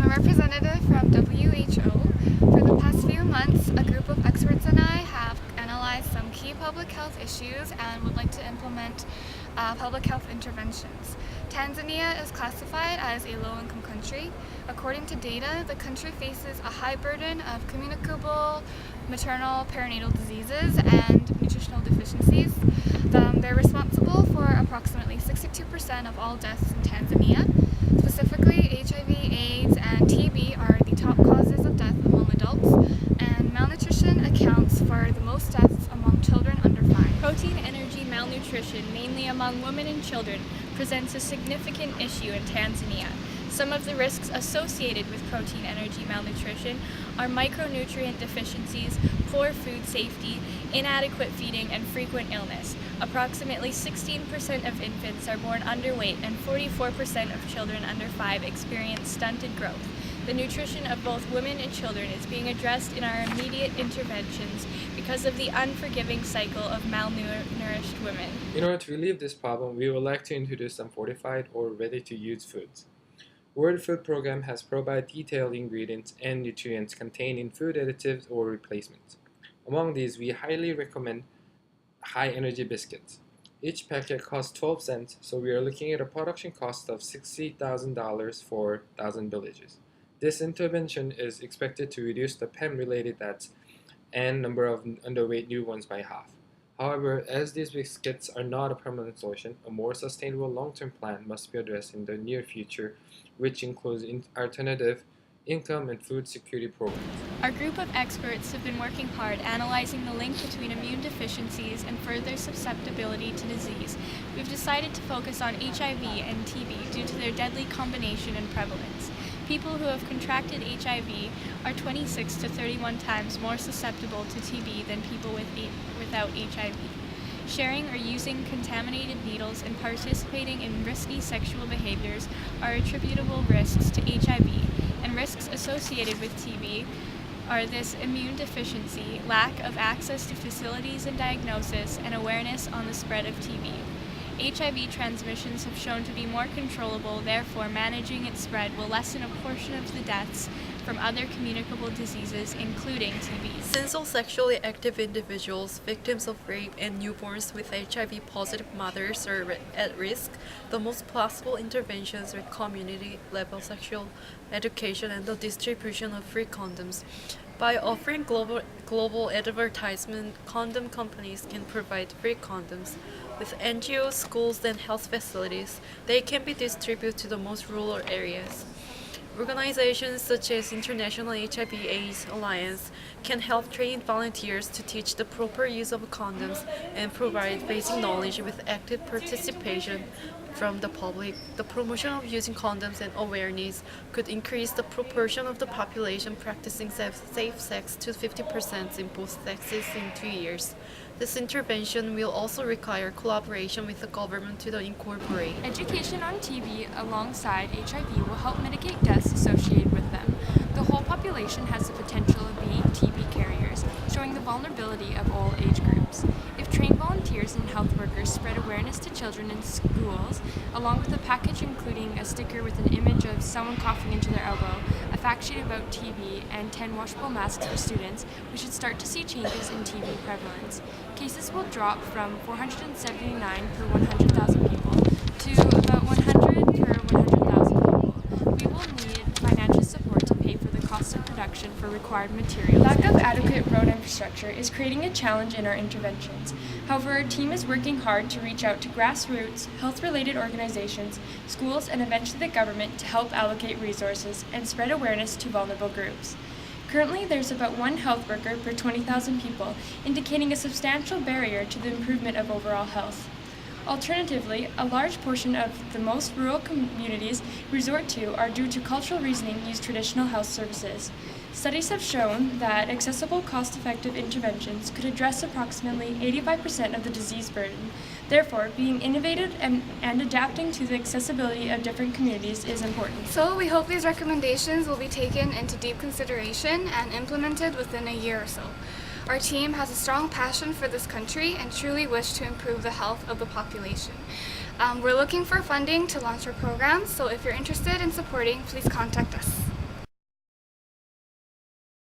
a representative from WHO. For the past few months, a group of experts and I have analyzed some key public health issues and would like to implement public health interventions. Tanzania is classified as a low-income country. According to data, the country faces a high burden of communicable maternal perinatal diseases and nutritional deficiencies. They're responsible for approximately 62% of all deaths in Tanzania. Specifically, HIV, AIDS, and TB are the top causes of death among adults, and malnutrition accounts for the most deaths among children under 5. Protein energy malnutrition, mainly among women and children, presents a significant issue in Tanzania. Some of the risks associated with protein energy malnutrition are micronutrient deficiencies, poor food safety, inadequate feeding, and frequent illness. Approximately 16% of infants are born underweight and 44% of children under 5 experience stunted growth. The nutrition of both women and children is being addressed in our immediate interventions because of the unforgiving cycle of malnourished women. In order to relieve this problem, we would like to introduce some fortified or ready-to-use foods. World Food Program has provided detailed ingredients and nutrients contained in food additives or replacements. Among these, we highly recommend high-energy biscuits. Each packet costs 12 cents, so we are looking at a production cost of $60,000 for 1,000 villages. This intervention is expected to reduce the PEM-related deaths and number of underweight newborns by half. However, as these biscuits are not a permanent solution, a more sustainable long-term plan must be addressed in the near future, which includes alternative income and food security programs. Our group of experts have been working hard analyzing the link between immune deficiencies and further susceptibility to disease. We've decided to focus on HIV and TB due to their deadly combination and prevalence. People who have contracted HIV are 26 to 31 times more susceptible to TB than people without HIV. Sharing or using contaminated needles and participating in risky sexual behaviors are attributable risks to HIV, and risks associated with TB are this immune deficiency, lack of access to facilities and diagnosis, and awareness on the spread of TB. HIV transmissions have shown to be more controllable, therefore managing its spread will lessen a portion of the deaths from other communicable diseases, including TB. Since all sexually active individuals, victims of rape, and newborns with HIV-positive mothers are at risk, the most possible interventions are community-level sexual education and the distribution of free condoms. By offering global advertisement, condom companies can provide free condoms. With NGOs, schools, and health facilities, they can be distributed to the most rural areas. Organizations such as International HIV/AIDS Alliance can help train volunteers to teach the proper use of condoms and provide basic knowledge with active participation from the public. The promotion of using condoms and awareness could increase the proportion of the population practicing safe sex to 50% in both sexes in 2 years. This intervention will also require collaboration with the government to incorporate. Education on TB alongside HIV will help mitigate deaths associated with them. The whole population has the potential of being TB carriers, showing the vulnerability of all age groups. If trained volunteers and health workers spread awareness to children in schools, along with a package including a sticker with an image of someone coughing into their elbow, a fact sheet about TB, and 10 washable masks for students, we should start to see changes in TB prevalence. Cases will drop from 479 per 100,000 people to about 100 per 100,000 people. We will need financial support to pay for the cost of production for required materials. Lack of adequate road infrastructure is creating a challenge in our interventions. However, our team is working hard to reach out to grassroots, health-related organizations, schools, and eventually the government to help allocate resources and spread awareness to vulnerable groups. Currently, there's about 1 health worker per 20,000 people, indicating a substantial barrier to the improvement of overall health. Alternatively, a large portion of the most rural communities resort to are due to cultural reasoning use traditional health services. Studies have shown that accessible, cost-effective interventions could address approximately 85% of the disease burden. Therefore, being innovative and adapting to the accessibility of different communities is important. So we hope these recommendations will be taken into deep consideration and implemented within a year or so. Our team has a strong passion for this country and truly wish to improve the health of the population. We're looking for funding to launch our programs, so if you're interested in supporting, please contact us.